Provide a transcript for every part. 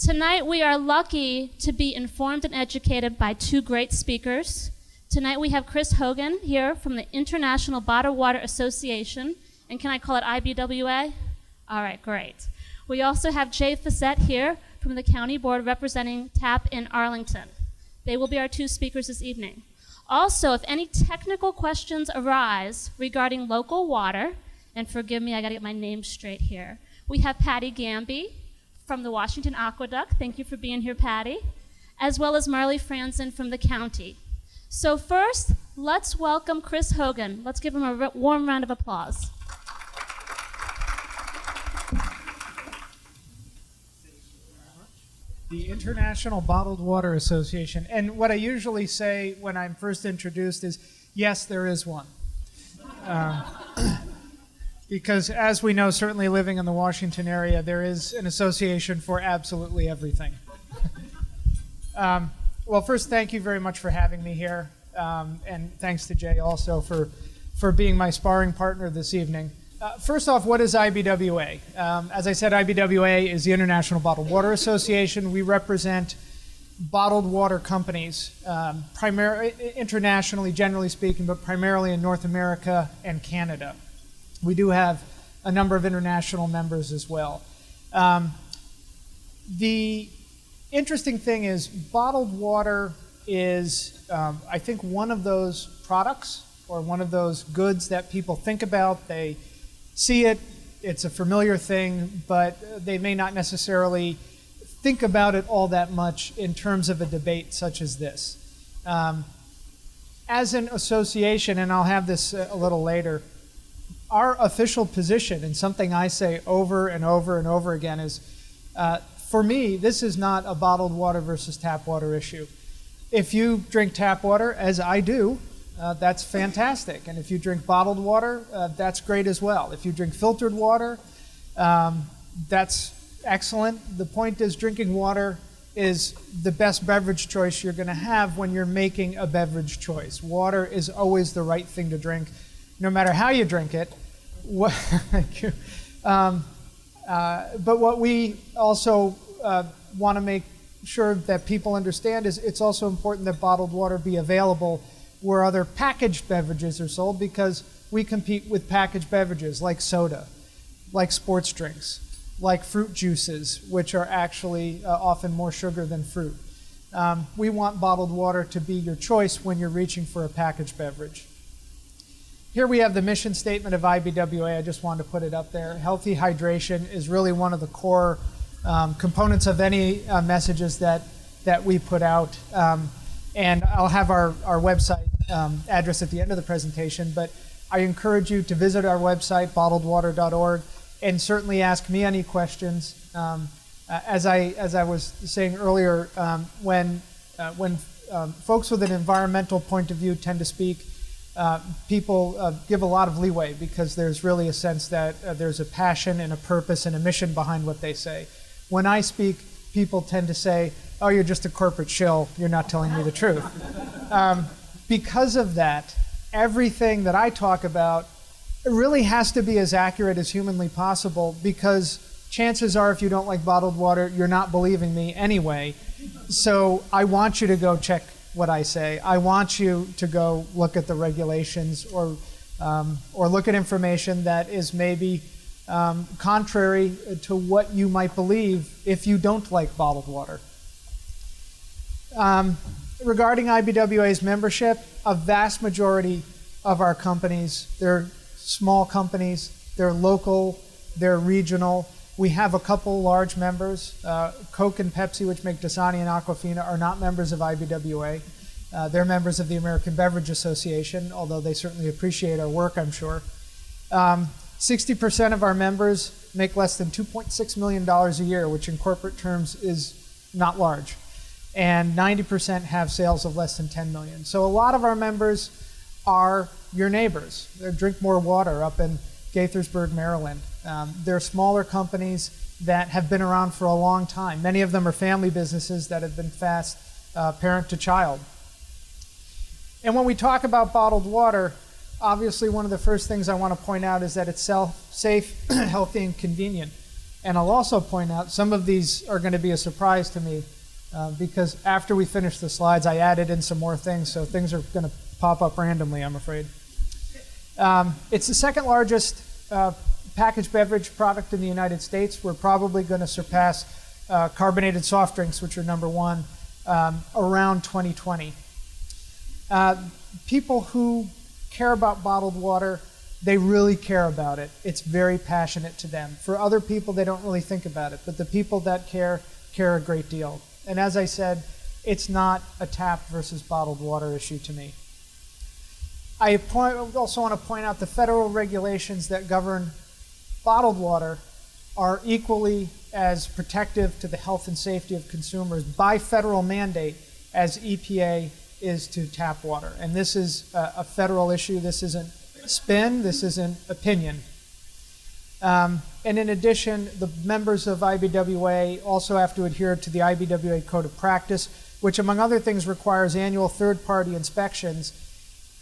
Tonight we are lucky to be informed and educated by two great speakers. Tonight we have Chris Hogan here from the International Bottled Water Association, and can I call it IBWA? All right, great. We also have Jay Fisette here from the County Board representing TAP in Arlington. They will be our two speakers this evening. Also, if any technical questions arise regarding local water, and forgive me, I gotta get my name straight here. We have Patty Gamby from the Washington Aqueduct. Thank you for being here, Patty. As well as Marley Franzen from the county. So first, let's welcome Chris Hogan. Let's give him a warm round of applause. The International Bottled Water Association. And what I usually say when I'm first introduced is, yes, there is one. Because as we know, certainly living in the Washington area, there is an association for absolutely everything. Well, first, thank you very much for having me here. And thanks to Jay also for being my sparring partner this evening. First off, what is IBWA? As I said, IBWA is the International Bottled Water Association. We represent bottled water companies, internationally, generally speaking, but primarily in North America and Canada. We do have a number of international members as well. The interesting thing is bottled water is, I think, one of those products or one of those goods that people think about. They see it, it's a familiar thing, but they may not necessarily think about it all that much in terms of a debate such as this. As an association, and I'll have this a little later, our official position, and something I say over and over and over again, is for me, this is not a bottled water versus tap water issue. If you drink tap water, as I do, that's fantastic. And if you drink bottled water, that's great as well. If you drink filtered water, that's excellent. The point is drinking water is the best beverage choice you're going to have when you're making a beverage choice. Water is always the right thing to drink, no matter how you drink it. Thank you. But what we also want to make sure that people understand is it's also important that bottled water be available where other packaged beverages are sold, because we compete with packaged beverages like soda, like sports drinks, like fruit juices, which are actually often more sugar than fruit. We want bottled water to be your choice when you're reaching for a packaged beverage. Here we have the mission statement of IBWA. I just wanted to put it up there. Healthy hydration is really one of the core components of any messages that we put out. And I'll have our website address at the end of the presentation, but I encourage you to visit our website, bottledwater.org, and certainly ask me any questions. As I was saying earlier, when folks with an environmental point of view tend to speak, people give a lot of leeway, because there's really a sense that there's a passion and a purpose and a mission behind what they say. When I speak, people tend to say, oh, you're just a corporate shill, you're not telling me the truth. Because of that, everything that I talk about really has to be as accurate as humanly possible, because chances are if you don't like bottled water, you're not believing me anyway. So I want you to go check what I say. I want you to go look at the regulations or look at information that is maybe contrary to what you might believe if you don't like bottled water. Regarding IBWA's membership, a vast majority of our companies, they're small companies, they're local, they're regional. We have a couple large members. Coke and Pepsi, which make Dasani and Aquafina, are not members of IBWA. They're members of the American Beverage Association, although they certainly appreciate our work, I'm sure. 60% of our members make less than $2.6 million a year, which in corporate terms is not large. And 90% have sales of less than 10 million. So a lot of our members are your neighbors. They drink more water up in Gaithersburg, Maryland. They're smaller companies that have been around for a long time. Many of them are family businesses that have been fast parent to child. And when we talk about bottled water, obviously one of the first things I want to point out is that it's safe, healthy, and convenient. And I'll also point out some of these are going to be a surprise to me because after we finish the slides, I added in some more things, so things are going to pop up randomly, I'm afraid. It's the second largest packaged beverage product in the United States. We're probably going to surpass carbonated soft drinks, which are number one, around 2020. People who care about bottled water, they really care about it. It's very passionate to them. For other people, they don't really think about it, but the people that care a great deal. And as I said, it's not a tap versus bottled water issue to me. I also want to point out the federal regulations that govern bottled water are equally as protective to the health and safety of consumers by federal mandate as EPA is to tap water. And this is a federal issue. This isn't spin. This isn't opinion. And in addition, the members of IBWA also have to adhere to the IBWA Code of Practice, which among other things requires annual third-party inspections.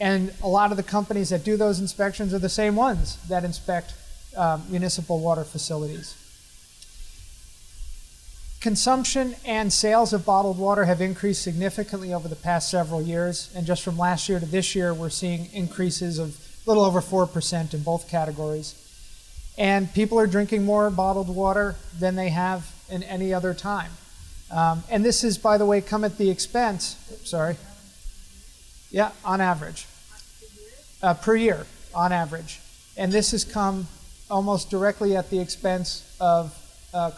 And a lot of the companies that do those inspections are the same ones that inspect municipal water facilities. Consumption and sales of bottled water have increased significantly over the past several years. And just from last year to this year, we're seeing increases of a little over 4% in both categories. And people are drinking more bottled water than they have in any other time. And this is, by the way, come at the expense, on average. Per year, on average. And this has come almost directly at the expense of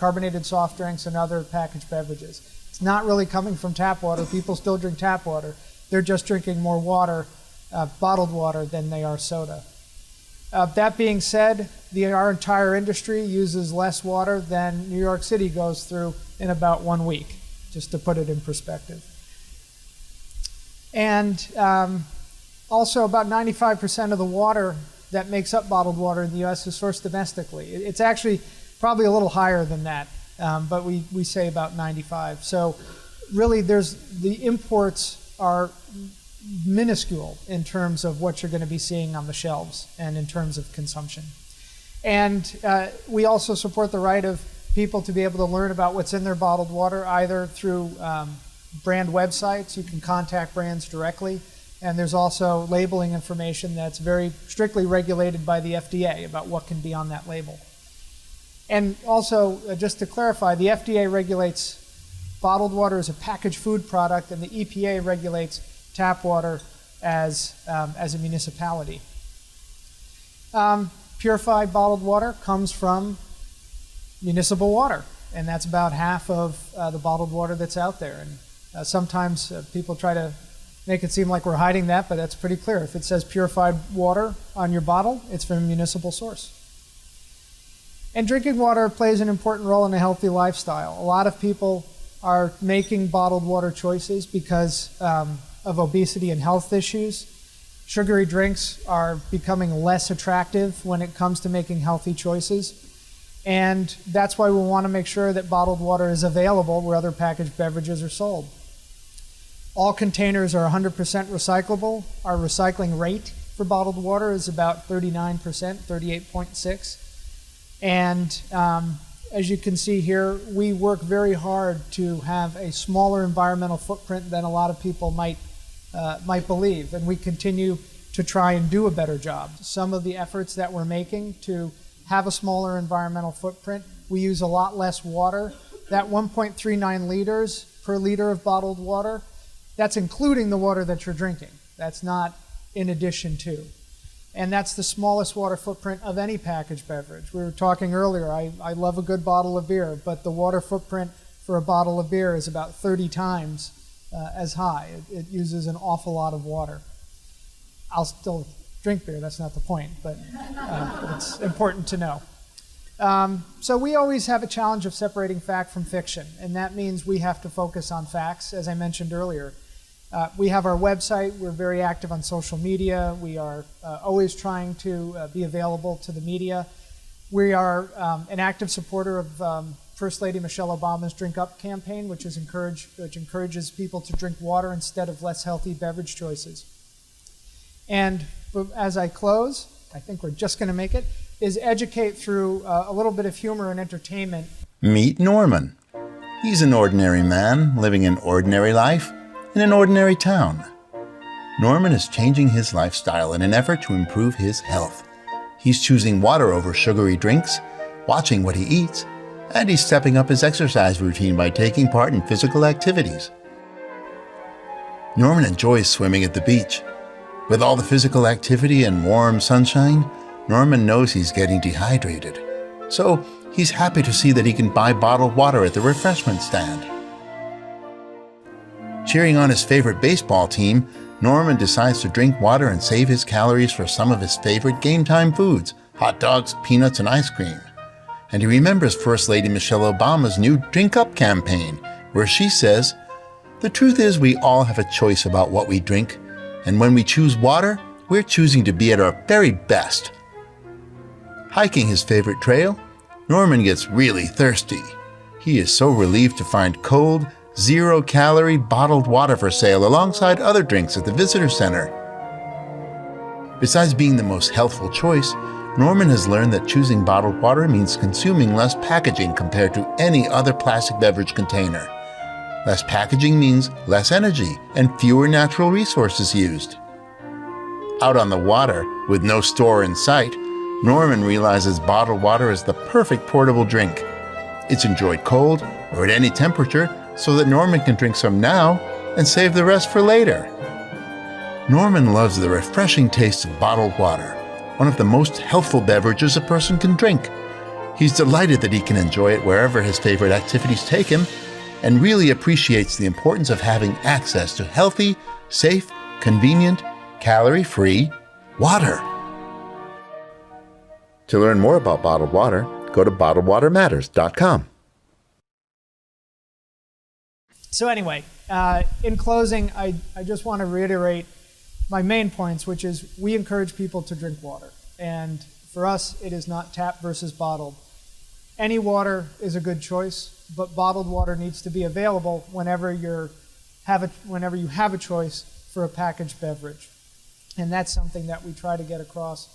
carbonated soft drinks and other packaged beverages. It's not really coming from tap water. People still drink tap water. They're just drinking more water, bottled water, than they are soda. That being said, our entire industry uses less water than New York City goes through in about 1 week, just to put it in perspective. And also, about 95% of the water that makes up bottled water in the U.S. is sourced domestically. It's actually probably a little higher than that, but we say about 95. So really, the imports are minuscule in terms of what you're going to be seeing on the shelves and in terms of consumption. And we also support the right of people to be able to learn about what's in their bottled water, either through brand websites. You can contact brands directly. And there's also labeling information that's very strictly regulated by the FDA about what can be on that label. And also, just to clarify, the FDA regulates bottled water as a packaged food product, and the EPA regulates tap water as a municipality. Purified bottled water comes from municipal water, and that's about half of the bottled water that's out there. And sometimes people try to make it seem like we're hiding that, but that's pretty clear. If it says purified water on your bottle, it's from a municipal source. And drinking water plays an important role in a healthy lifestyle. A lot of people are making bottled water choices because of obesity and health issues. Sugary drinks are becoming less attractive when it comes to making healthy choices. And that's why we want to make sure that bottled water is available where other packaged beverages are sold. All containers are 100% recyclable. Our recycling rate for bottled water is about 39%, 38.6. And as you can see here, we work very hard to have a smaller environmental footprint than a lot of people might believe. And we continue to try and do a better job. Some of the efforts that we're making to have a smaller environmental footprint, we use a lot less water. That 1.39 liters per liter of bottled water, that's including the water that you're drinking. That's not in addition to. And that's the smallest water footprint of any packaged beverage. We were talking earlier, I love a good bottle of beer, but the water footprint for a bottle of beer is about 30 times as high. It uses an awful lot of water. I'll still drink beer, that's not the point, but it's important to know. So we always have a challenge of separating fact from fiction, and that means we have to focus on facts, as I mentioned earlier. We have our website. We're very active on social media. We are always trying to be available to the media. We are an active supporter of First Lady Michelle Obama's Drink Up campaign, which encourages people to drink water instead of less healthy beverage choices. And as I close, I think we're just going to make it. is educate through a little bit of humor and entertainment. Meet Norman. He's an ordinary man living an ordinary life in an ordinary town. Norman is changing his lifestyle in an effort to improve his health. He's choosing water over sugary drinks, watching what he eats, and he's stepping up his exercise routine by taking part in physical activities. Norman enjoys swimming at the beach. With all the physical activity and warm sunshine, Norman knows he's getting dehydrated. So he's happy to see that he can buy bottled water at the refreshment stand. Cheering on his favorite baseball team, Norman decides to drink water and save his calories for some of his favorite game time foods, hot dogs, peanuts, and ice cream. And he remembers First Lady Michelle Obama's new Drink Up campaign, where she says, "The truth is we all have a choice about what we drink, and when we choose water, we're choosing to be at our very best." Hiking his favorite trail, Norman gets really thirsty. He is so relieved to find cold, zero-calorie bottled water for sale alongside other drinks at the visitor center. Besides being the most healthful choice, Norman has learned that choosing bottled water means consuming less packaging compared to any other plastic beverage container. Less packaging means less energy and fewer natural resources used. Out on the water, with no store in sight, Norman realizes bottled water is the perfect portable drink. It's enjoyed cold or at any temperature, so that Norman can drink some now and save the rest for later. Norman loves the refreshing taste of bottled water, one of the most healthful beverages a person can drink. He's delighted that he can enjoy it wherever his favorite activities take him, and really appreciates the importance of having access to healthy, safe, convenient, calorie-free water. To learn more about bottled water, go to bottledwatermatters.com. So anyway, in closing, I just want to reiterate my main points, which is we encourage people to drink water. And for us, it is not tap versus bottled. Any water is a good choice, but bottled water needs to be available whenever you have a choice for a packaged beverage. And that's something that we try to get across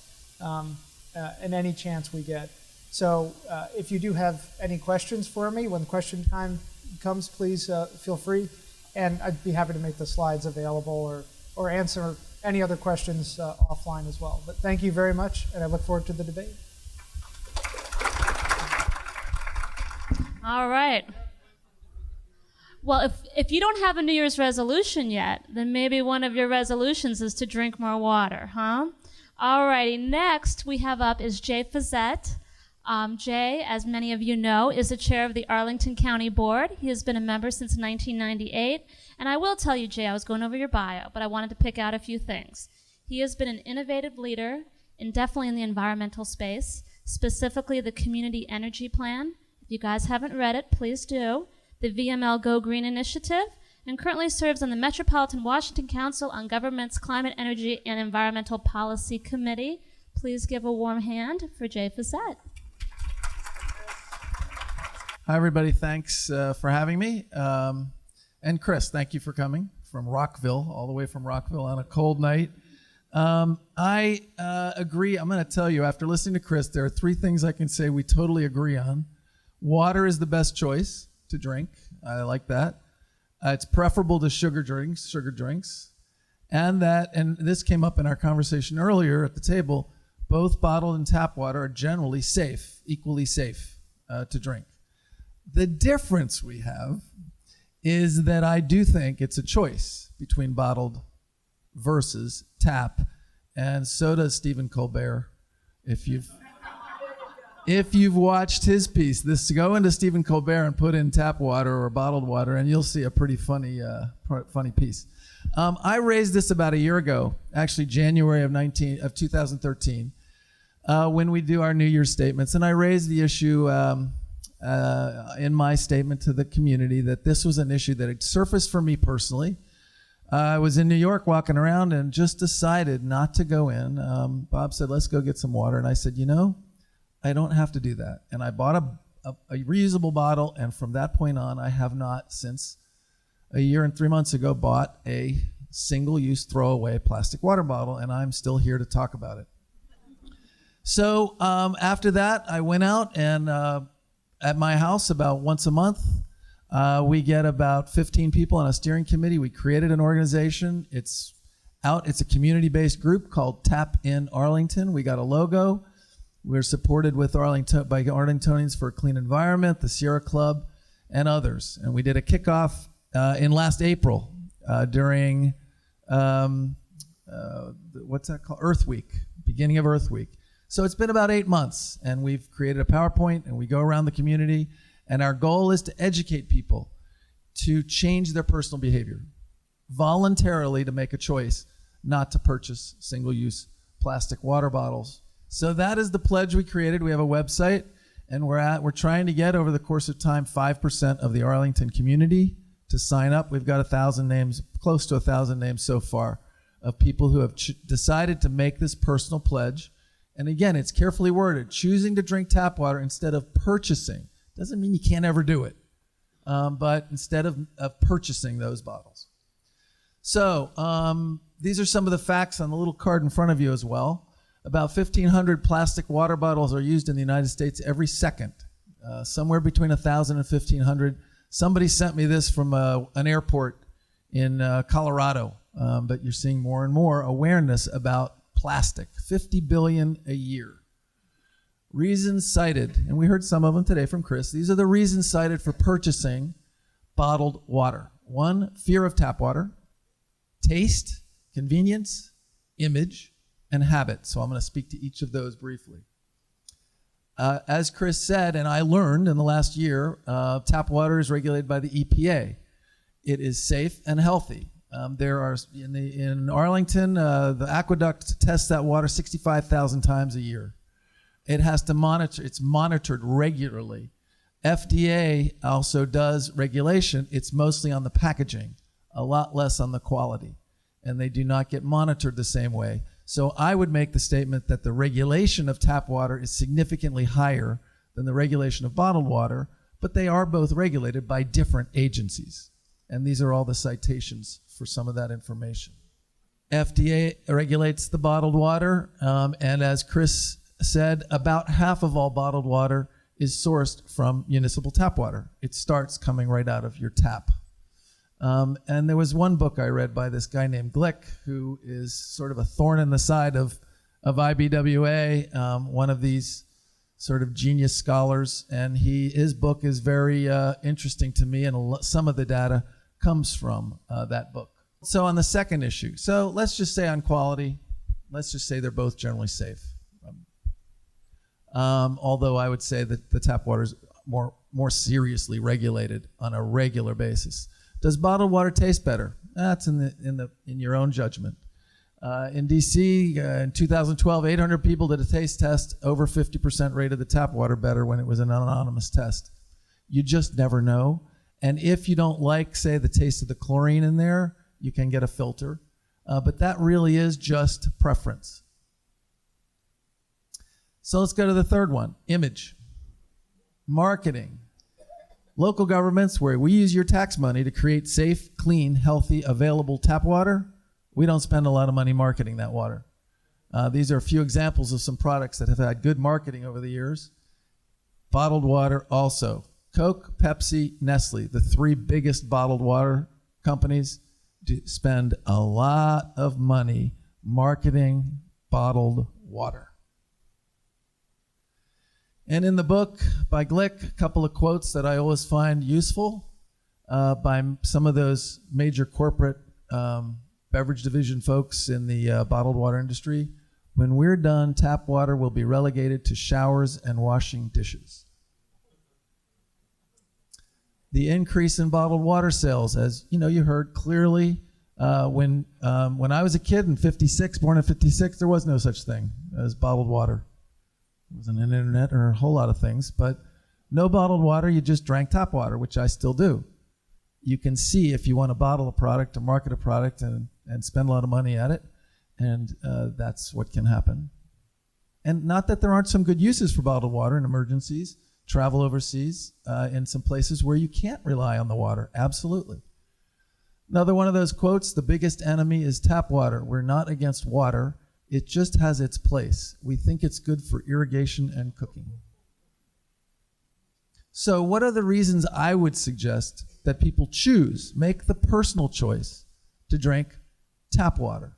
in any chance we get. So if you do have any questions for me, when question time comes, please feel free, and I'd be happy to make the slides available or answer any other questions offline as well. But thank you very much, and I look forward to the debate. All right. Well, if you don't have a New Year's resolution yet, then maybe one of your resolutions is to drink more water, huh? All righty. Next we have up is Jay Fisette. Jay, as many of you know, is the chair of the Arlington County Board. He has been a member since 1998. And I will tell you, Jay, I was going over your bio, but I wanted to pick out a few things. He has been an innovative leader, definitely in the environmental space, specifically the Community Energy Plan. If you guys haven't read it, please do. The VML Go Green Initiative, and currently serves on the Metropolitan Washington Council on Government's Climate, Energy, and Environmental Policy Committee. Please give a warm hand for Jay Fisette. Hi, everybody. Thanks for having me. And Chris, thank you for coming from Rockville, all the way from Rockville on a cold night. I agree. I'm going to tell you, after listening to Chris, there are three things I can say we totally agree on. Water is the best choice to drink. I like that. It's preferable to sugar drinks. And this came up in our conversation earlier at the table, both bottled and tap water are generally safe, equally safe to drink. The difference we have is that I do think it's a choice between bottled versus tap, and so does Stephen Colbert. If you've watched his piece, go into Stephen Colbert and put in tap water or bottled water, and you'll see a pretty funny piece. I raised this about a year ago, actually January of 2013, when we do our New Year's statements, and I raised the issue in my statement to the community that this was an issue that had surfaced for me personally. I was in New York walking around and just decided not to go in. Bob said, let's go get some water. And I said, I don't have to do that. And I bought a reusable bottle. And from that point on, I have not, since a year and 3 months ago, bought a single-use throwaway plastic water bottle. And I'm still here to talk about it. So after that, I went out and at my house about once a month, we get about 15 people on a steering committee. We created an organization. It's a community-based group called Tap in Arlington. We got a logo. We're supported with by Arlingtonians for a Clean Environment, the Sierra Club, and others. And we did a kickoff in last April during what's that called? Earth Week, beginning of Earth Week. So it's been about 8 months, and we've created a PowerPoint, and we go around the community, and our goal is to educate people to change their personal behavior, voluntarily to make a choice not to purchase single-use plastic water bottles. So that is the pledge we created. We have a website, and we're trying to get, over the course of time, 5% of the Arlington community to sign up. We've got 1,000 names, close to 1,000 names so far, of people who have decided to make this personal pledge. And again, it's carefully worded. Choosing to drink tap water instead of purchasing. Doesn't mean you can't ever do it, but instead of purchasing those bottles. So these are some of the facts on the little card in front of you as well. About 1,500 plastic water bottles are used in the United States every second, somewhere between 1,000 and 1,500. Somebody sent me this from an airport in Colorado, but you're seeing more and more awareness about plastic, 50 billion a year. Reasons cited, and we heard some of them today from Chris. These are the reasons cited for purchasing bottled water. 1, fear of tap water, taste, convenience, image, and habit. So I'm going to speak to each of those briefly. As Chris said, and I learned in the last year, tap water is regulated by the EPA. It is safe and healthy. There are in Arlington, the aqueduct tests that water 65,000 times a year. It has to monitor. It's monitored regularly. FDA also does regulation. It's mostly on the packaging, a lot less on the quality, and they do not get monitored the same way. So I would make the statement that the regulation of tap water is significantly higher than the regulation of bottled water, but they are both regulated by different agencies. And these are all the citations for some of that information. FDA regulates the bottled water, and as Chris said, about half of all bottled water is sourced from municipal tap water. It starts coming right out of your tap. And there was one book I read by this guy named Glick, who is sort of a thorn in the side of IBWA, one of these sort of genius scholars, and his book is very interesting to me, and some of the data comes from that book. So on the second issue, so let's just say on quality, let's just say they're both generally safe. Although I would say that the tap water is more seriously regulated on a regular basis. Does bottled water taste better? That's in your own judgment. In DC, in 2012, 800 people did a taste test. Over 50% rated the tap water better when it was an anonymous test. You just never know. And if you don't like, say, the taste of the chlorine in there, you can get a filter. But that really is just preference. So let's go to the third one, image. Marketing. Local governments, where we use your tax money to create safe, clean, healthy, available tap water, we don't spend a lot of money marketing that water. These are a few examples of some products that have had good marketing over the years. Bottled water also. Coke, Pepsi, Nestle, the 3 biggest bottled water companies, spend a lot of money marketing bottled water. And in the book by Glick, a couple of quotes that I always find useful by some of those major corporate beverage division folks in the bottled water industry. When we're done, tap water will be relegated to showers and washing dishes. The increase in bottled water sales, as you heard clearly, when I was a kid in '56, born in '56, there was no such thing as bottled water. There wasn't an internet or a whole lot of things, but no bottled water, you just drank tap water, which I still do. You can see if you want to bottle a product or market a product and spend a lot of money at it, and that's what can happen. And not that there aren't some good uses for bottled water in emergencies, travel overseas, in some places where you can't rely on the water, absolutely. Another one of those quotes, the biggest enemy is tap water. We're not against water, It just has its place. We think it's good for irrigation and cooking. So what are the reasons I would suggest that people make the personal choice to drink tap water?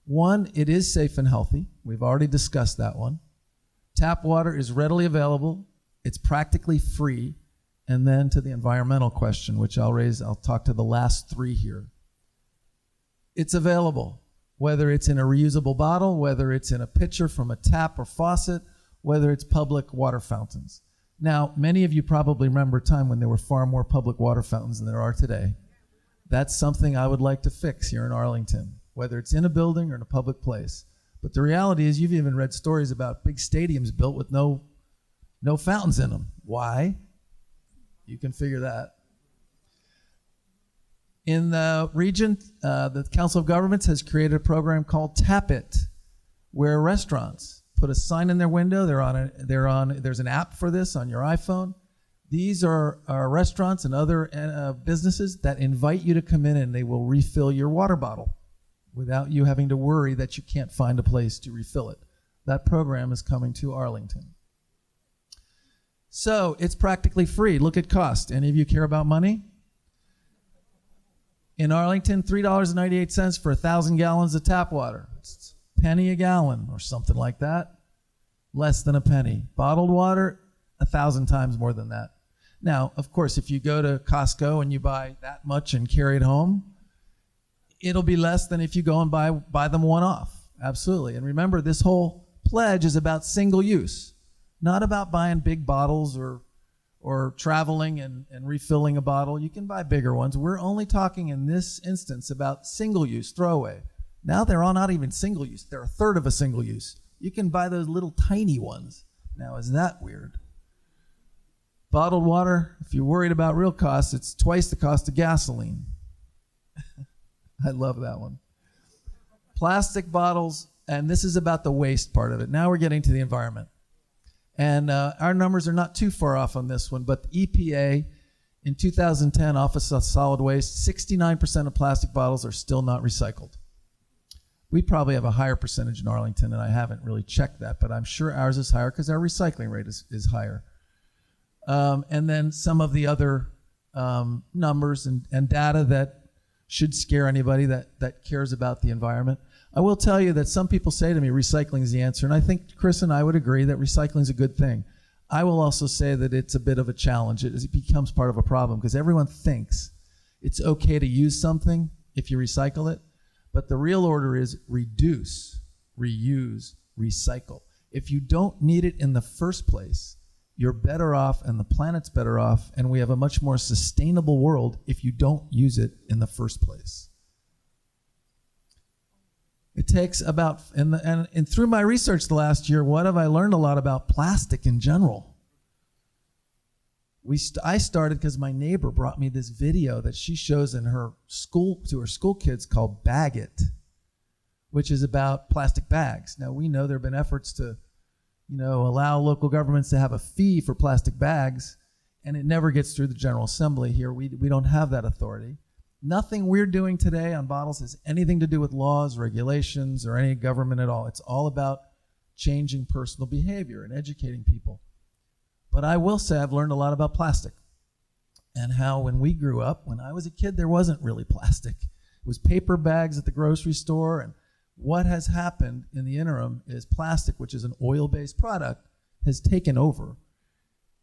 One, it is safe and healthy. We've already discussed that one. Tap water is readily available. It's practically free. And then to the environmental question, which I'll talk to the last three here. It's available, whether it's in a reusable bottle, whether it's in a pitcher from a tap or faucet, whether it's public water fountains. Now, many of you probably remember a time when there were far more public water fountains than there are today. That's something I would like to fix here in Arlington, whether it's in a building or in a public place. But the reality is, you've even read stories about big stadiums built with no fountains in them. Why? You can figure that. In the region, the Council of Governments has created a program called Tap It, where restaurants put a sign in their window. There's an app for this on your iPhone. These are restaurants and other businesses that invite you to come in, and they will refill your water bottle without you having to worry that you can't find a place to refill it. That program is coming to Arlington. So it's practically free. Look at cost. Any of you care about money? In Arlington, $3.98 for 1,000 gallons of tap water. It's a penny a gallon or something like that. Less than a penny. Bottled water, 1,000 times more than that. Now, of course, if you go to Costco and you buy that much and carry it home, it'll be less than if you go and buy them one-off. Absolutely. And remember, this whole pledge is about single use, not about buying big bottles or traveling and refilling a bottle. You can buy bigger ones. We're only talking in this instance about single use, throwaway. Now they're all not even single use. They're a third of a single use. You can buy those little tiny ones. Now, is that weird? Bottled water, if you're worried about real costs, it's twice the cost of gasoline. I love that one. Plastic bottles, and this is about the waste part of it. Now we're getting to the environment. And our numbers are not too far off on this one, but the EPA in 2010, Office of Solid Waste, 69% of plastic bottles are still not recycled. We probably have a higher percentage in Arlington, and I haven't really checked that, but I'm sure ours is higher because our recycling rate is higher. And then some of the other numbers and data that should scare anybody that cares about the environment. I will tell you that some people say to me, recycling is the answer, and I think Chris and I would agree that recycling is a good thing. I will also say that it's a bit of a challenge. It becomes part of a problem because everyone thinks it's okay to use something if you recycle it, but the real order is reduce, reuse, recycle. If you don't need it in the first place, you're better off and the planet's better off, and we have a much more sustainable world if you don't use it in the first place. It takes about, and through my research the last year, what have I learned a lot about plastic in general? I started because my neighbor brought me this video that she shows in her school to her school kids called Bag It, which is about plastic bags. Now we know there have been efforts to allow local governments to have a fee for plastic bags, and it never gets through the General Assembly here. We don't have that authority. Nothing we're doing today on bottles has anything to do with laws, regulations, or any government at all. It's all about changing personal behavior and educating people. But I will say I've learned a lot about plastic and how when we grew up, when I was a kid, there wasn't really plastic. It was paper bags at the grocery store, and what has happened in the interim is plastic, which is an oil-based product, has taken over.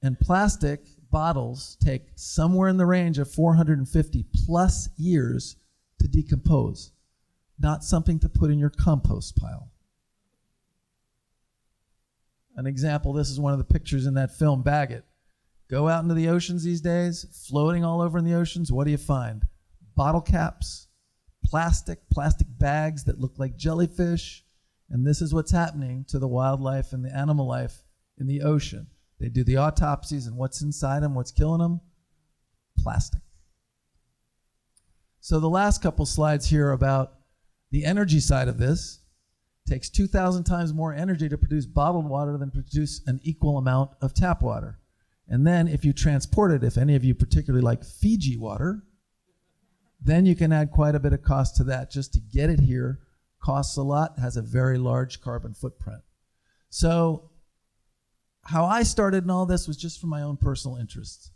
And plastic bottles take somewhere in the range of 450 plus years to decompose, not something to put in your compost pile. An example, this is one of the pictures in that film, Bag It. Go out into the oceans these days, floating all over in the oceans, what do you find? Bottle caps, plastic bags that look like jellyfish, and this is what's happening to the wildlife and the animal life in the ocean. They do the autopsies, and what's inside them, what's killing them? Plastic. So the last couple slides here about the energy side of this. It takes 2,000 times more energy to produce bottled water than produce an equal amount of tap water. And then if you transport it, if any of you particularly like Fiji water, then you can add quite a bit of cost to that just to get it here costs a lot, has a very large carbon footprint. So how I started in all this was just from my own personal interests.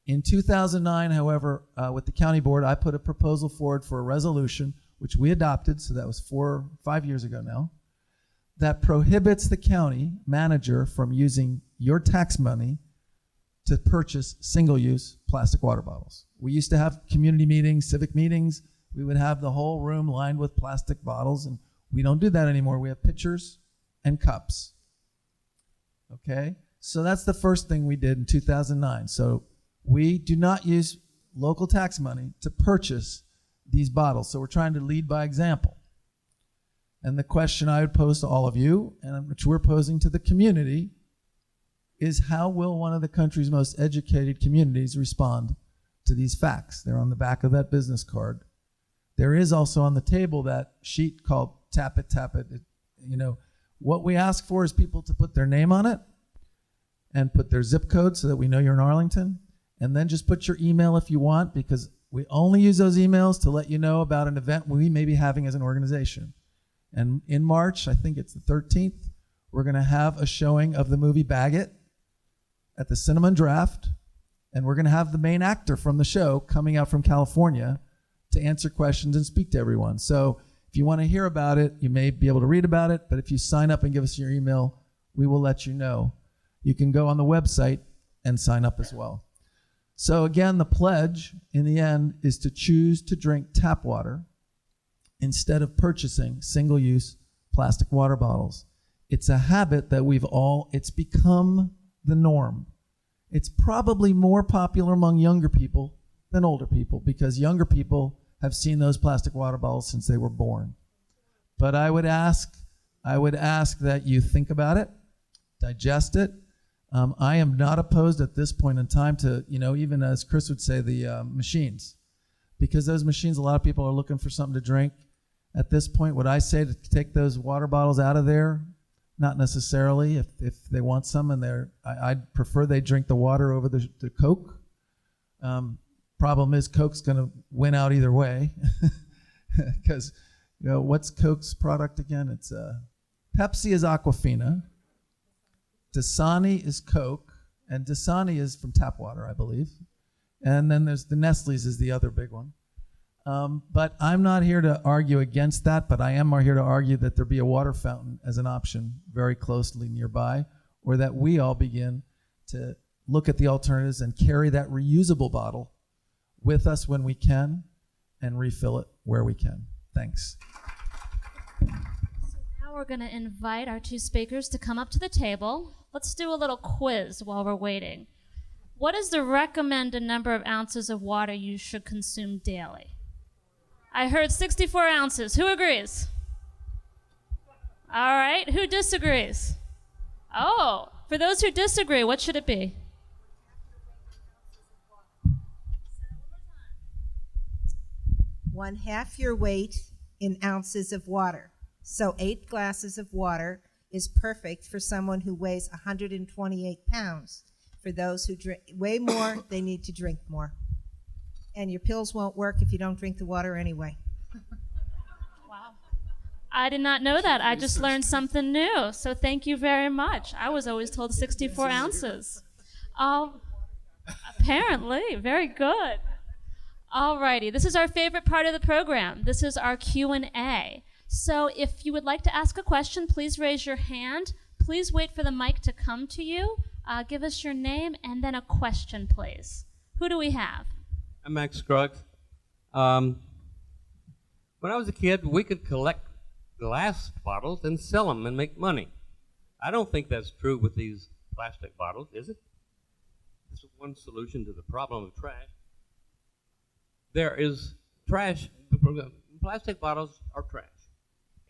In 2009, however, with the county board, I put a proposal forward for a resolution, which we adopted, so that was 4 or 5 years ago now, that prohibits the county manager from using your tax money to purchase single-use plastic water bottles. We used to have community meetings, civic meetings. We would have the whole room lined with plastic bottles, and we don't do that anymore. We have pitchers and cups. Okay? So that's the first thing we did in 2009. So we do not use local tax money to purchase these bottles. So we're trying to lead by example. And the question I would pose to all of you, and which we're posing to the community, is how will one of the country's most educated communities respond to these facts? They're on the back of that business card. There is also on the table that sheet called Tap It, Tap It. What we ask for is people to put their name on it and put their zip code so that we know you're in Arlington. And then just put your email if you want, because we only use those emails to let you know about an event we may be having as an organization. And in March, I think it's the 13th, we're going to have a showing of the movie Bag It at the Cinnamon Draft. And we're going to have the main actor from the show coming out from California to answer questions and speak to everyone. So if you want to hear about it, you may be able to read about it. But if you sign up and give us your email, we will let you know. You can go on the website and sign up as well. So again, the pledge in the end is to choose to drink tap water instead of purchasing single-use plastic water bottles. It's a habit that it's become the norm. It's probably more popular among younger people than older people, because younger people have seen those plastic water bottles since they were born. But I would ask that you think about it, digest it. I am not opposed at this point in time to, even as Chris would say, the machines. Because those machines, a lot of people are looking for something to drink. At this point, would I say to take those water bottles out of there? Not necessarily. If they want some, and I'd prefer they drink the water over the Coke. Problem is, Coke's going to win out either way. Because, what's Coke's product again? It's Pepsi is Aquafina. Dasani is Coke, and Dasani is from tap water, I believe. And then there's the Nestle's is the other big one. But I'm not here to argue against that, but I am here to argue that there be a water fountain as an option very closely nearby, or that we all begin to look at the alternatives and carry that reusable bottle with us when we can and refill it where we can. Thanks. Now we're going to invite our two speakers to come up to the table. Let's do a little quiz while we're waiting. What is the recommended number of ounces of water you should consume daily? I heard 64 ounces. Who agrees? All right. Who disagrees? Oh, for those who disagree, what should it be? 1/2 your weight in ounces of water. So 8 glasses of water is perfect for someone who weighs 128 pounds. For those who weigh more, they need to drink more. And your pills won't work if you don't drink the water anyway. Wow. I did not know that. I just learned something new. So thank you very much. I was always told 64 ounces. Apparently. Very good. All righty. This is our favorite part of the program. This is our Q&A. So if you would like to ask a question, please raise your hand. Please wait for the mic to come to you. Give us your name and then a question, please. Who do we have? I'm Max Scruggs. When I was a kid, we could collect glass bottles and sell them and make money. I don't think that's true with these plastic bottles, is it? This is one solution to the problem of trash. There is trash. Plastic bottles are trash.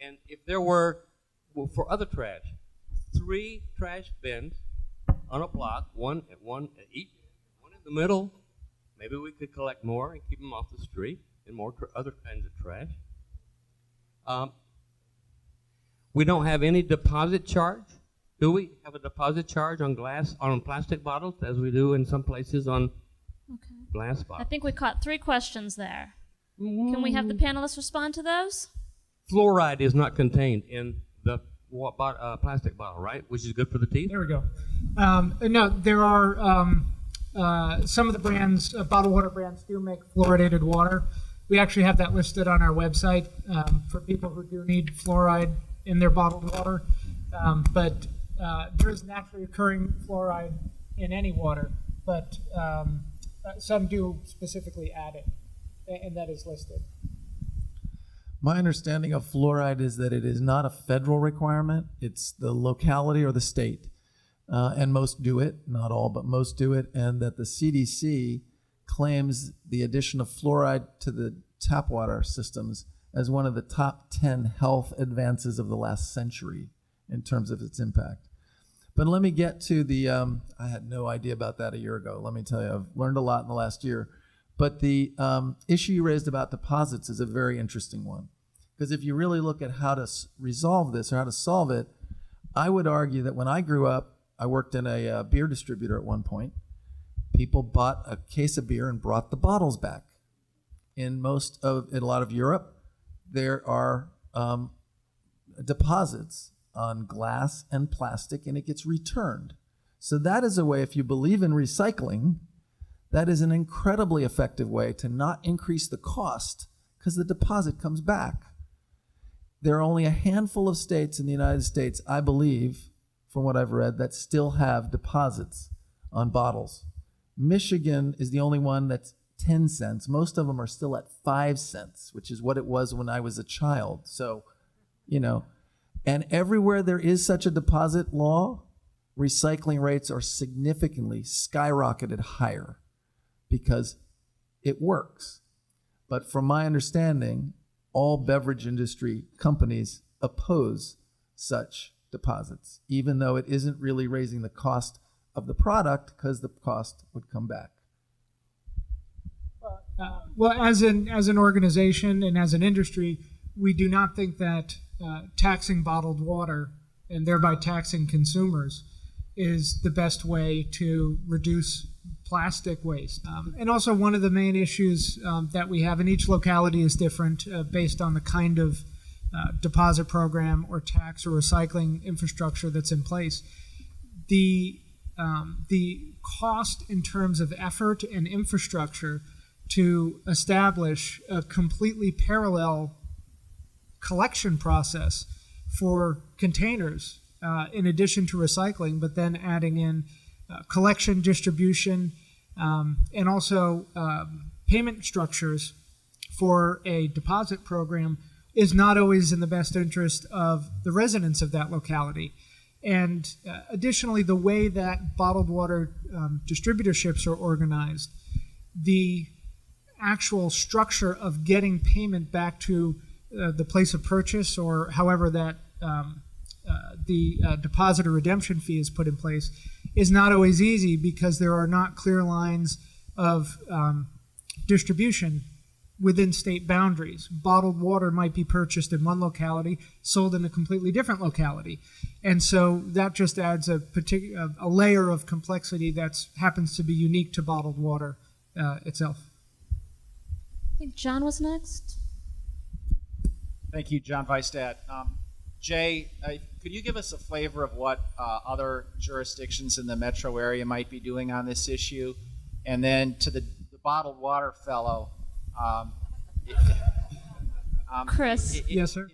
And if there were, for other trash, 3 trash bins on a block, one at each, one in the middle, maybe we could collect more and keep them off the street and more other kinds of trash. We don't have any deposit charge. Do we have a deposit charge on plastic bottles, as we do in some places on glass bottles? I think we caught 3 questions there. Can we have the panelists respond to those? fluoride is not contained in the plastic bottle, right? Which is good for the teeth. There we go. No, there are some of the brands, bottled water brands, do make fluoridated water. We actually have that listed on our website for people who do need fluoride in their bottled water. But there is naturally occurring fluoride in any water, but some do specifically add it, and that is listed. My understanding of fluoride is that it is not a federal requirement. It's the locality or the state. And most do it, not all, but most do it. And that the CDC claims the addition of fluoride to the tap water systems as one of the top 10 health advances of the last century in terms of its impact. But let me get to the, I had no idea about that a year ago. Let me tell you, I've learned a lot in the last year. But the issue you raised about deposits is a very interesting one. Because if you really look at how to resolve this or how to solve it, I would argue that when I grew up, I worked in a beer distributor at one point. People bought a case of beer and brought the bottles back. In a lot of Europe, there are deposits on glass and plastic, and it gets returned. So that is a way, if you believe in recycling, that is an incredibly effective way to not increase the cost because the deposit comes back. There are only a handful of states in the United States, I believe, from what I've read, that still have deposits on bottles. Michigan is the only one that's 10 cents. Most of them are still at 5 cents, which is what it was when I was a child. So, and everywhere there is such a deposit law, recycling rates are significantly skyrocketed higher because it works. But from my understanding, all beverage industry companies oppose such deposits, even though it isn't really raising the cost of the product because the cost would come back. Well, as an organization and as an industry, we do not think that taxing bottled water and thereby taxing consumers is the best way to reduce plastic waste. And also one of the main issues that we have, and each locality is different based on the kind of deposit program or tax or recycling infrastructure that's in place. The cost in terms of effort and infrastructure to establish a completely parallel collection process for containers in addition to recycling, but then adding in collection, distribution, and also payment structures for a deposit program is not always in the best interest of the residents of that locality. And additionally, the way that bottled water distributorships are organized, the actual structure of getting payment back to the place of purchase or however that the deposit or redemption fee is put in place is not always easy because there are not clear lines of distribution within state boundaries. Bottled water might be purchased in one locality, sold in a completely different locality. And so that just adds a layer of complexity that happens to be unique to bottled water itself. I think John was next. Thank you, John Weisstadt. Jay, could you give us a flavor of what other jurisdictions in the metro area might be doing on this issue? And then to the bottled water fellow, Chris. Yes, sir.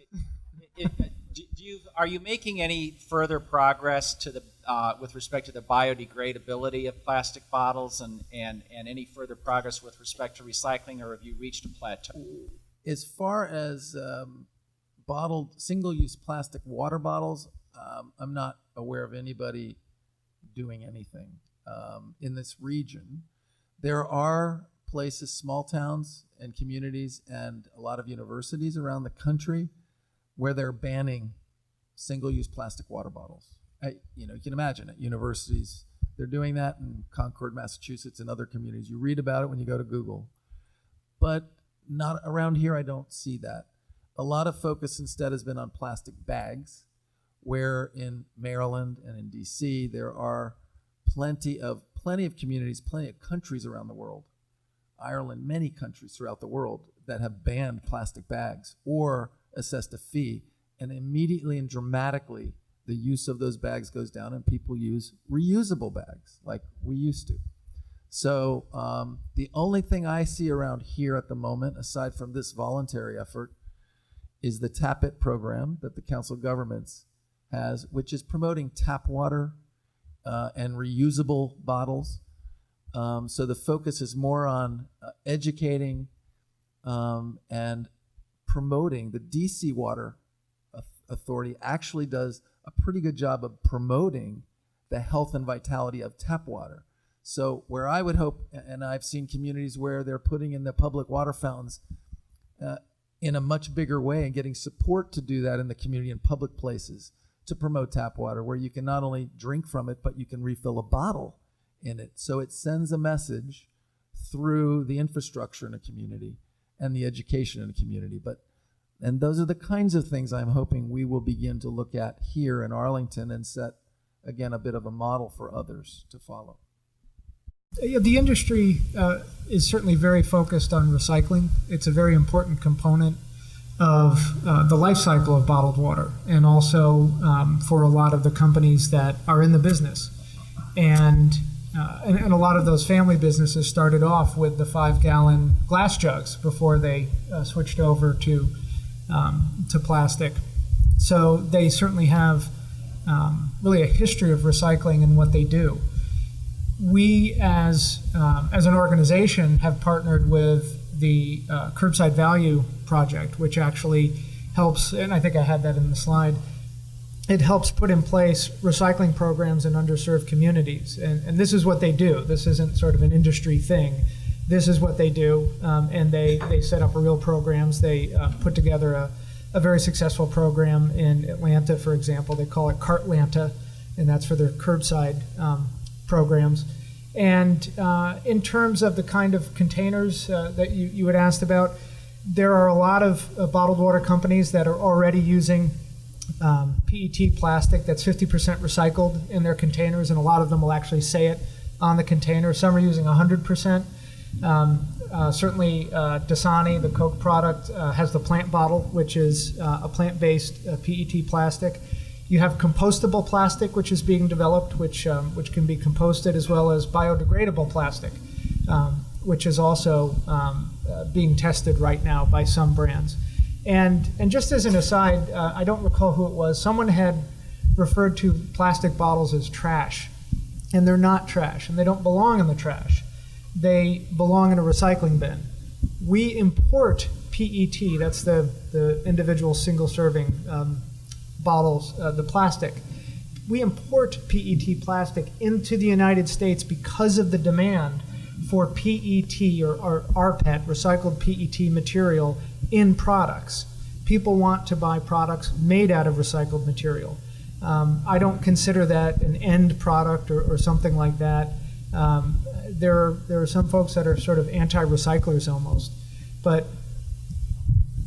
Are you making any further progress to the with respect to the biodegradability of plastic bottles and any further progress with respect to recycling, or have you reached a plateau? As far as bottled single-use plastic water bottles, I'm not aware of anybody doing anything in this region. There are places, small towns and communities and a lot of universities around the country where they're banning single-use plastic water bottles. You can imagine at universities, they're doing that in Concord, Massachusetts, and other communities. You read about it when you go to Google. But not around here, I don't see that. A lot of focus instead has been on plastic bags, where in Maryland and in DC, there are plenty of communities, plenty of countries around the world, Ireland, many countries throughout the world that have banned plastic bags or assessed a fee, and immediately and dramatically the use of those bags goes down and people use reusable bags like we used to. So the only thing I see around here at the moment, aside from this voluntary effort, is the Tap It program that the Council of Governments has, which is promoting tap water and reusable bottles. So the focus is more on educating and promoting. The DC Water Authority actually does a pretty good job of promoting the health and vitality of tap water. So where I would hope, and I've seen communities where they're putting in the public water fountains in a much bigger way and getting support to do that in the community in public places to promote tap water, where you can not only drink from it, but you can refill a bottle in it. So it sends a message through the infrastructure in a community and the education in a community. And those are the kinds of things I'm hoping we will begin to look at here in Arlington and set, again, a bit of a model for others to follow. Yeah, the industry is certainly very focused on recycling. It's a very important component of the life cycle of bottled water, and also for a lot of the companies that are in the business. And a lot of those family businesses started off with the 5-gallon glass jugs before they switched over to plastic. So they certainly have really a history of recycling in what they do. We, as an organization, have partnered with the Curbside Value Project, which actually helps, and I think I had that in the slide, it helps put in place recycling programs in underserved communities. And this is what they do. This isn't sort of an industry thing. This is what they do, and they set up real programs. They put together a very successful program in Atlanta, for example. They call it Cartlanta, and that's for their curbside programs. And in terms of the kind of containers that you had asked about, there are a lot of bottled water companies that are already using PET plastic that's 50% recycled in their containers, and a lot of them will actually say it on the container. Some are using 100%. Certainly Dasani, the Coke product, has the plant bottle, which is a plant-based PET plastic. You have compostable plastic, which is being developed, which can be composted, as well as biodegradable plastic, which is also being tested right now by some brands. And just as an aside, I don't recall who it was, someone had referred to plastic bottles as trash, and they're not trash, and they don't belong in the trash. They belong in a recycling bin. We import PET, that's the individual single-serving bottles, the plastic. We import PET plastic into the United States because of the demand for PET or rPET, recycled PET material in products. People want to buy products made out of recycled material. I don't consider that an end product or something like that. There are some folks that are sort of anti-recyclers almost, but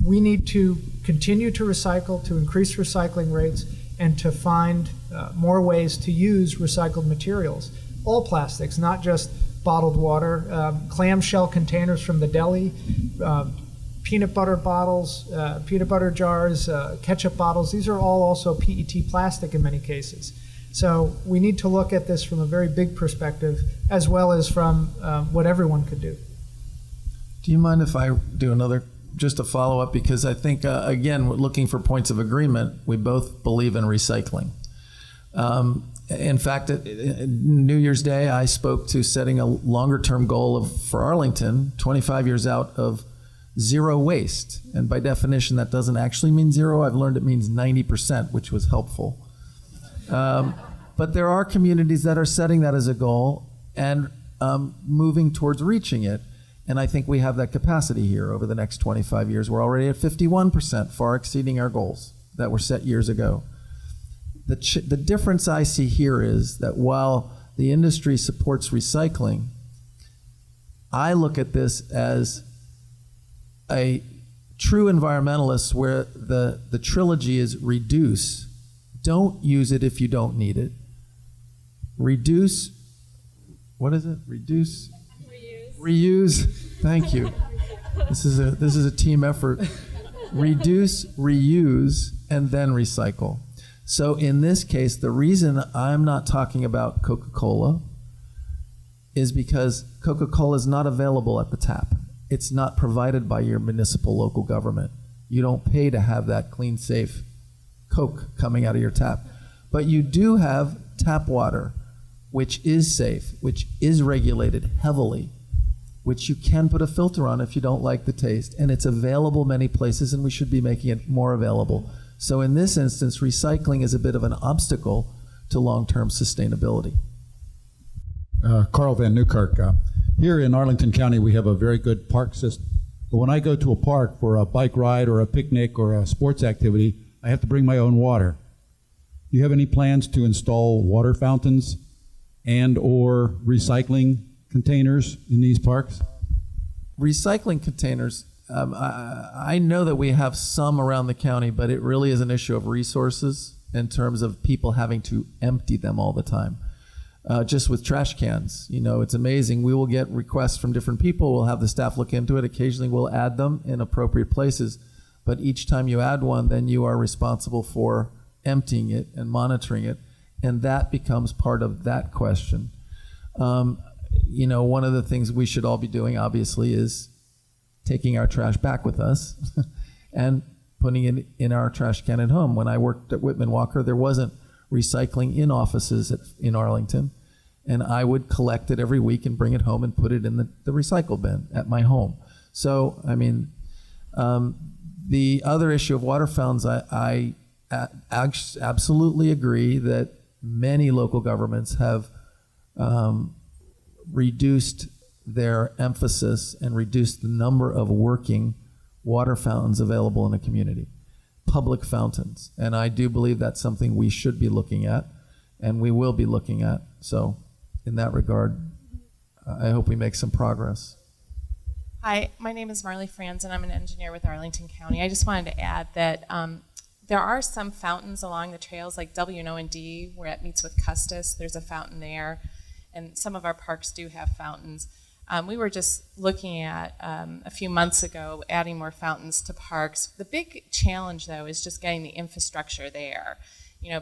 we need to continue to recycle, to increase recycling rates, and to find more ways to use recycled materials. All plastics, not just bottled water, clamshell containers from the deli, peanut butter bottles, peanut butter jars, ketchup bottles. These are all also PET plastic in many cases. So we need to look at this from a very big perspective, as well as from what everyone could do. Do you mind if I do another, just a follow-up? Because I think, again, we're looking for points of agreement. We both believe in recycling. In fact, New Year's Day, I spoke to setting a longer-term goal for Arlington, 25 years out, of zero waste. And by definition, that doesn't actually mean zero. I've learned it means 90%, which was helpful. But there are communities that are setting that as a goal and moving towards reaching it. And I think we have that capacity here over the next 25 years. We're already at 51%, far exceeding our goals that were set years ago. The difference I see here is that while the industry supports recycling, I look at this as a true environmentalist, where the trilogy is reduce. Don't use it if you don't need it. Reduce. What is it? Reduce. Reuse. Thank you. This is a team effort. reduce, reuse, and then recycle. So in this case, the reason I'm not talking about Coca-Cola is because Coca-Cola is not available at the tap. It's not provided by your municipal local government. You don't pay to have that clean, safe Coke coming out of your tap. But you do have tap water, which is safe, which is regulated heavily, which you can put a filter on if you don't like the taste. And it's available many places, and we should be making it more available. So in this instance, recycling is a bit of an obstacle to long-term sustainability. Carl Van Newkirk. Here in Arlington County, we have a very good park system. But when I go to a park for a bike ride or a picnic or a sports activity, I have to bring my own water. Do you have any plans to install water fountains and or recycling containers in these parks? Recycling containers, I know that we have some around the county, but it really is an issue of resources in terms of people having to empty them all the time. Just with trash cans, it's amazing. We will get requests from different people. We'll have the staff look into it. Occasionally we'll add them in appropriate places. But each time you add one, then you are responsible for emptying it and monitoring it. And that becomes part of that question. One of the things we should all be doing, obviously, is taking our trash back with us and putting it in our trash can at home. When I worked at Whitman Walker, there wasn't recycling in offices in Arlington, and I would collect it every week and bring it home and put it in the recycle bin at my home. So, the other issue of water fountains, I absolutely agree that many local governments have reduced their emphasis and reduced the number of working water fountains available in a community. Public fountains. And I do believe that's something we should be looking at, and we will be looking at. So in that regard, I hope we make some progress. Hi, my name is Marley Franz, and I'm an engineer with Arlington County. I just wanted to add that there are some fountains along the trails, like W&D, where it meets with Custis. There's a fountain there, and some of our parks do have fountains. We were just looking at a few months ago adding more fountains to parks. The big challenge, though, is just getting the infrastructure there.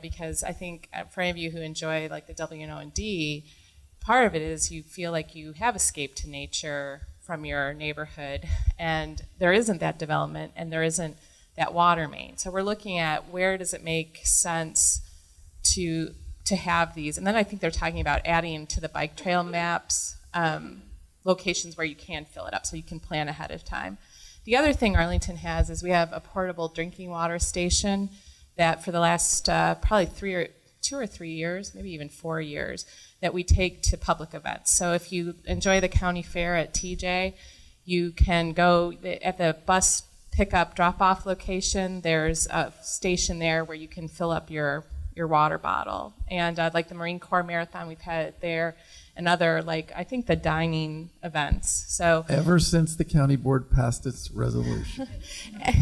Because I think for any of you who enjoy like the W&D, part of it is you feel like you have escaped to nature from your neighborhood, and there isn't that development, and there isn't that water main. So we're looking at where does it make sense to have these, and then I think they're talking about adding to the bike trail maps locations where you can fill it up, so you can plan ahead of time. The other thing Arlington has is we have a portable drinking water station that for the last probably 2 or 3 years, maybe even 4 years, that we take to public events. So if you enjoy the county fair at TJ, you can go at the bus pickup drop-off location. There's a station there where you can fill up your water bottle. And like the Marine Corps Marathon, we've had it there, and other, I think the dining events. So ever since the county board passed its resolution.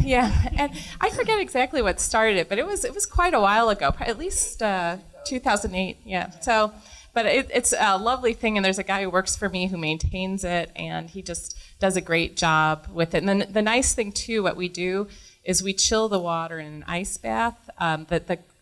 Yeah, and I forget exactly what started it, but it was quite a while ago, at least 2008. Yeah. So, but it's a lovely thing, and there's a guy who works for me who maintains it, and he just does a great job with it. And then the nice thing too, what we do is we chill the water in an ice bath.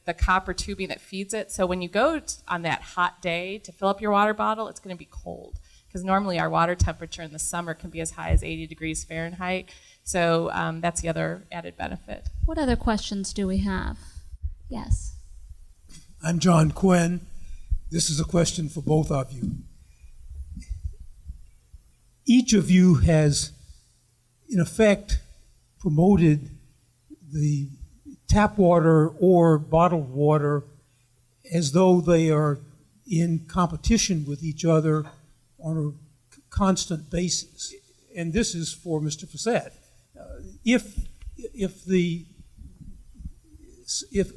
The copper tubing that feeds it. So when you go on that hot day to fill up your water bottle, it's going to be cold, because normally our water temperature in the summer can be as high as 80 degrees Fahrenheit. So that's the other added benefit. What other questions do we have? Yes. I'm John Quinn. This is a question for both of you. Each of you has, in effect, promoted the tap water or bottled water as though they are in competition with each other on a constant basis. And this is for Mr. Fisette.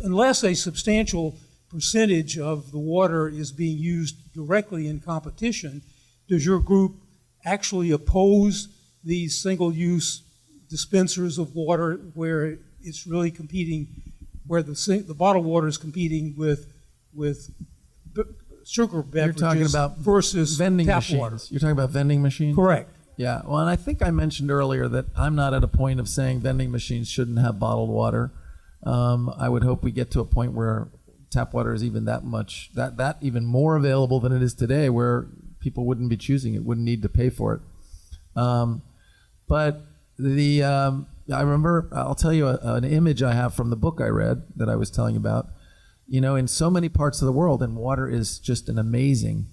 Unless a substantial percentage of the water is being used directly in competition, does your group actually oppose these single-use dispensers of water where it's really competing, where the bottled water is competing with sugar beverages You're talking about versus vending tap machines. water? You're talking about vending machines? Correct. Yeah, well, and I think I mentioned earlier that I'm not at a point of saying vending machines shouldn't have bottled water. I would hope we get to a point where tap water is even that even more available than it is today, where people wouldn't be choosing it, wouldn't need to pay for it. But I remember, I'll tell you an image I have from the book I read that I was telling you about. You know, in so many parts of the world, and water is just an amazingly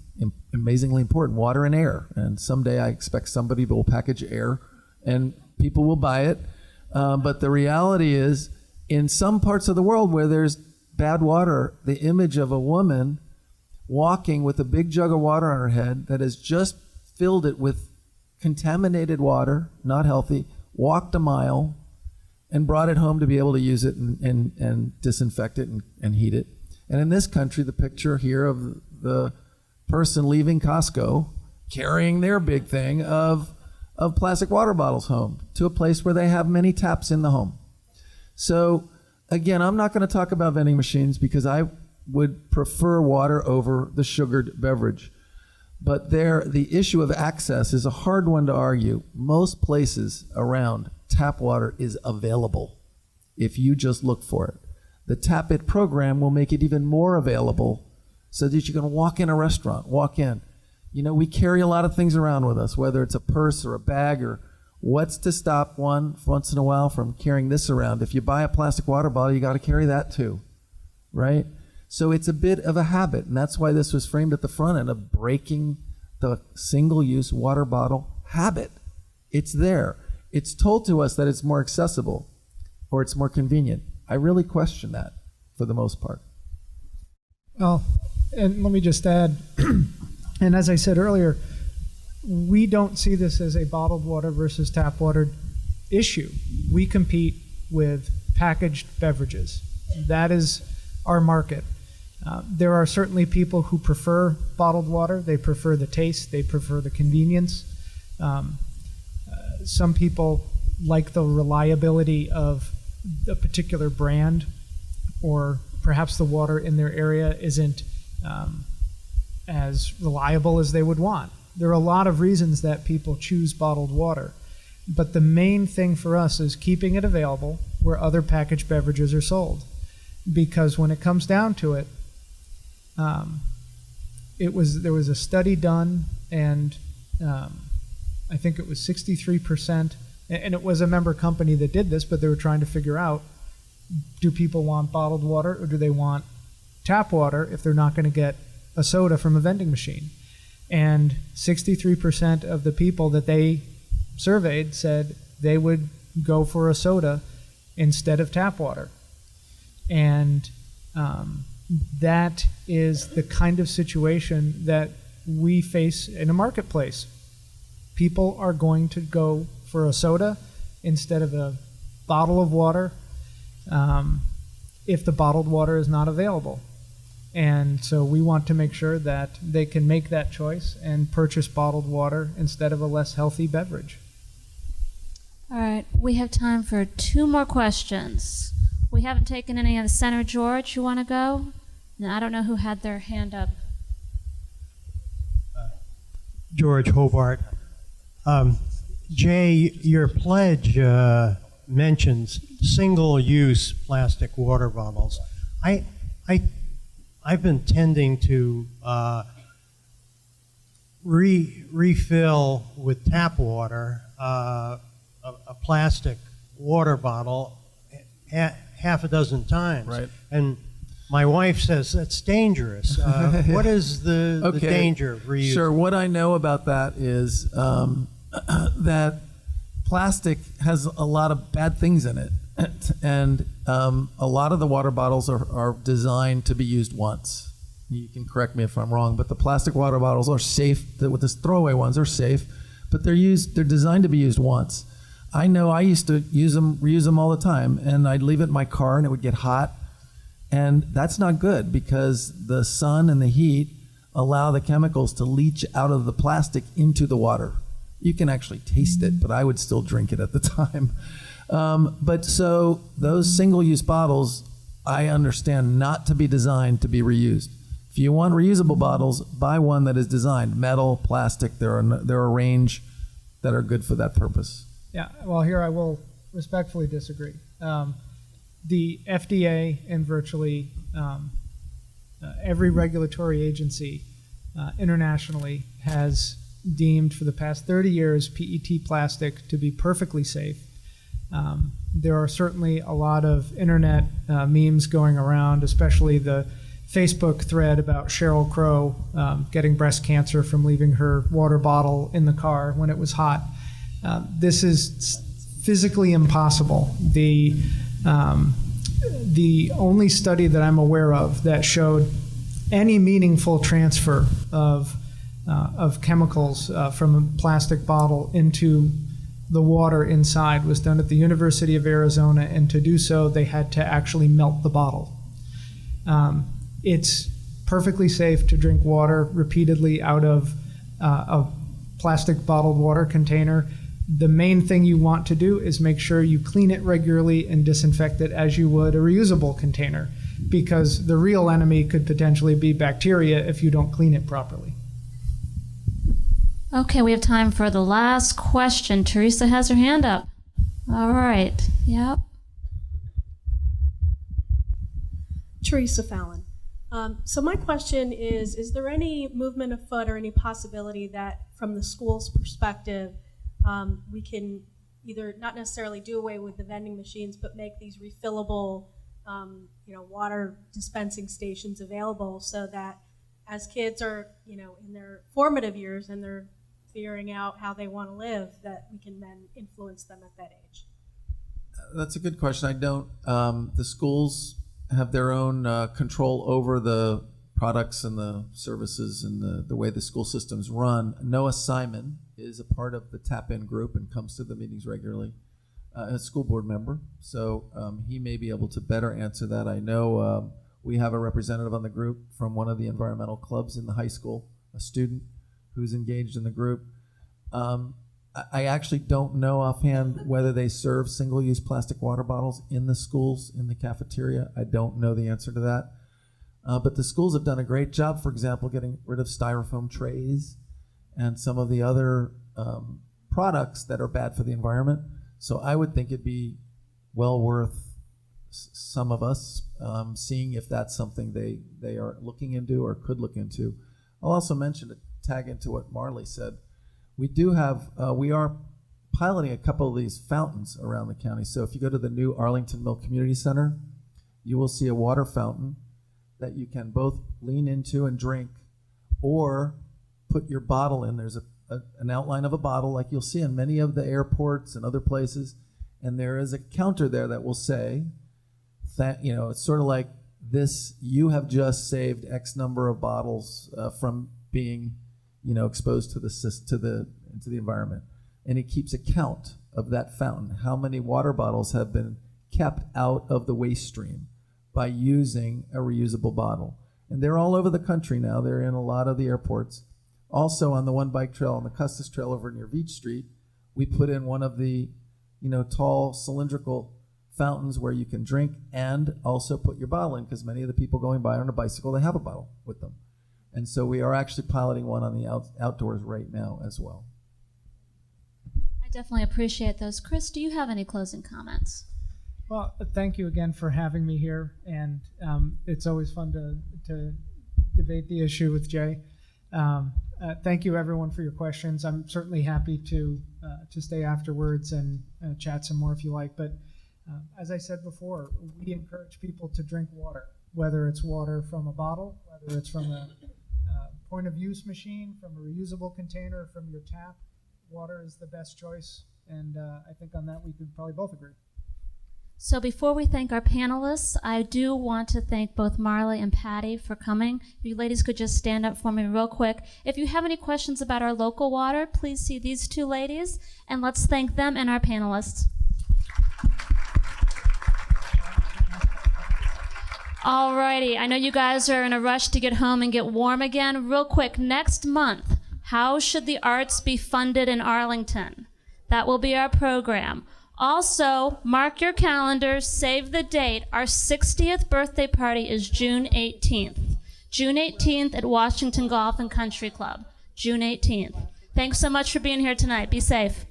important, water and air. And someday I expect somebody will package air and people will buy it. But the reality is, in some parts of the world where there's bad water, the image of a woman walking with a big jug of water on her head that has just filled it with contaminated water, not healthy, walked a mile and brought it home to be able to use it and disinfect it and heat it. And in this country, the picture here of the person leaving Costco carrying their big thing of plastic water bottles home to a place where they have many taps in the home. So again, I'm not going to talk about vending machines because I would prefer water over the sugared beverage. But the issue of access is a hard one to argue. Most places around, tap water is available if you just look for it. The Tap It program will make it even more available so that you can walk in a restaurant, walk in. You know, we carry a lot of things around with us, whether it's a purse or a bag, or what's to stop one once in a while from carrying this around? If you buy a plastic water bottle, you got to carry that too, right? So it's a bit of a habit, and that's why this was framed at the front end of breaking the single-use water bottle habit. It's there. It's told to us that it's more accessible or it's more convenient. I really question that for the most part. Well, and let me just add, and as I said earlier, we don't see this as a bottled water versus tap water issue. We compete with packaged beverages. That is our market. There are certainly people who prefer bottled water. They prefer the taste. They prefer the convenience. Some people like the reliability of a particular brand, or perhaps the water in their area isn't as reliable as they would want. There are a lot of reasons that people choose bottled water. But the main thing for us is keeping it available where other packaged beverages are sold. Because when it comes down to it, there was a study done, and I think it was 63%, and it was a member company that did this, but they were trying to figure out, do people want bottled water or do they want tap water if they're not going to get a soda from a vending machine? And 63% of the people that they surveyed said they would go for a soda instead of tap water. And that is the kind of situation that we face in a marketplace. People are going to go for a soda instead of a bottle of water if the bottled water is not available. And so we want to make sure that they can make that choice and purchase bottled water instead of a less healthy beverage. All right, we have time for 2 more questions. We haven't taken any of the center. George, you want to go? No, I don't know who had their hand up. George Hobart. Jay, your pledge mentions single-use plastic water bottles. I've been tending to refill with tap water a plastic water bottle half a dozen times. Right. And my wife says that's dangerous. What is the danger for you? Sure. What I know about that is that plastic has a lot of bad things in it. And a lot of the water bottles are designed to be used once. You can correct me if I'm wrong, but the plastic water bottles are safe. With the throwaway ones are safe, but they're designed to be used once. I know I used to reuse them all the time, and I'd leave it in my car and it would get hot. And that's not good because the sun and the heat allow the chemicals to leach out of the plastic into the water. You can actually taste it, but I would still drink it at the time. But so those single-use bottles, I understand not to be designed to be reused. If you want reusable bottles, buy one that is designed, metal, plastic, there are a range. that are good for that purpose. Yeah, well, here I will respectfully disagree. The FDA and virtually every regulatory agency internationally has deemed for the past 30 years PET plastic to be perfectly safe. There are certainly a lot of internet memes going around, especially the Facebook thread about Sheryl Crow getting breast cancer from leaving her water bottle in the car when it was hot. This is physically impossible. The only study that I'm aware of that showed any meaningful transfer of chemicals from a plastic bottle into the water inside was done at the University of Arizona, and to do so, they had to actually melt the bottle. It's perfectly safe to drink water repeatedly out of a plastic bottled water container. The main thing you want to do is make sure you clean it regularly and disinfect it as you would a reusable container, because the real enemy could potentially be bacteria if you don't clean it properly. Okay, we have time for the last question. Teresa has her hand up. All right. Yep. Teresa Fallon. So my question is there any movement afoot or any possibility that from the school's perspective, we can either not necessarily do away with the vending machines, but make these refillable, water dispensing stations available, so that as kids are, in their formative years and they're figuring out how they want to live, that we can then influence them at that age? That's a good question. I don't. The schools have their own control over the products and the services and the way the school systems run. Noah Simon is a part of the tap-in group and comes to the meetings regularly, a school board member. So he may be able to better answer that. I know we have a representative on the group from one of the environmental clubs in the high school, a student who's engaged in the group. I actually don't know offhand whether they serve single-use plastic water bottles in the schools, in the cafeteria. I don't know the answer to that. But the schools have done a great job, for example, getting rid of styrofoam trays and some of the other products that are bad for the environment. So I would think it'd be well worth some of us seeing if that's something they are looking into or could look into. I'll also mention, to tag into what Marley said, we are piloting a couple of these fountains around the county. So if you go to the new Arlington Mill Community Center, you will see a water fountain that you can both lean into and drink, or put your bottle in. There's an outline of a bottle like you'll see in many of the airports and other places, and there is a counter there that will say, it's sort of like this, you have just saved X number of bottles from being exposed to the environment. And it keeps a count of that fountain, how many water bottles have been kept out of the waste stream by using a reusable bottle. And they're all over the country now. They're in a lot of the airports. Also on the One Bike Trail, on the Custis Trail over near Veach Street, we put in one of the tall cylindrical fountains where you can drink and also put your bottle in, because many of the people going by on a bicycle, they have a bottle with them. And so we are actually piloting one on the outdoors right now as well. I definitely appreciate those. Chris, do you have any closing comments? Well, thank you again for having me here, and it's always fun to debate the issue with Jay. Thank you, everyone, for your questions. I'm certainly happy to stay afterwards and chat some more if you like. But as I said before, we encourage people to drink water, whether it's water from a bottle, whether it's from a point-of-use machine, from a reusable container, from your tap. Water is the best choice, and I think on that we could probably both agree. So before we thank our panelists, I do want to thank both Marley and Patty for coming. If you ladies could just stand up for me real quick. If you have any questions about our local water, please see these two ladies, and let's thank them and our panelists. Alrighty, I know you guys are in a rush to get home and get warm again. Real quick, next month, how should the arts be funded in Arlington? That will be our program. Also, mark your calendars, save the date. Our 60th birthday party is June 18th. June 18th at Washington Golf and Country Club. June 18th. Thanks so much for being here tonight. Be safe.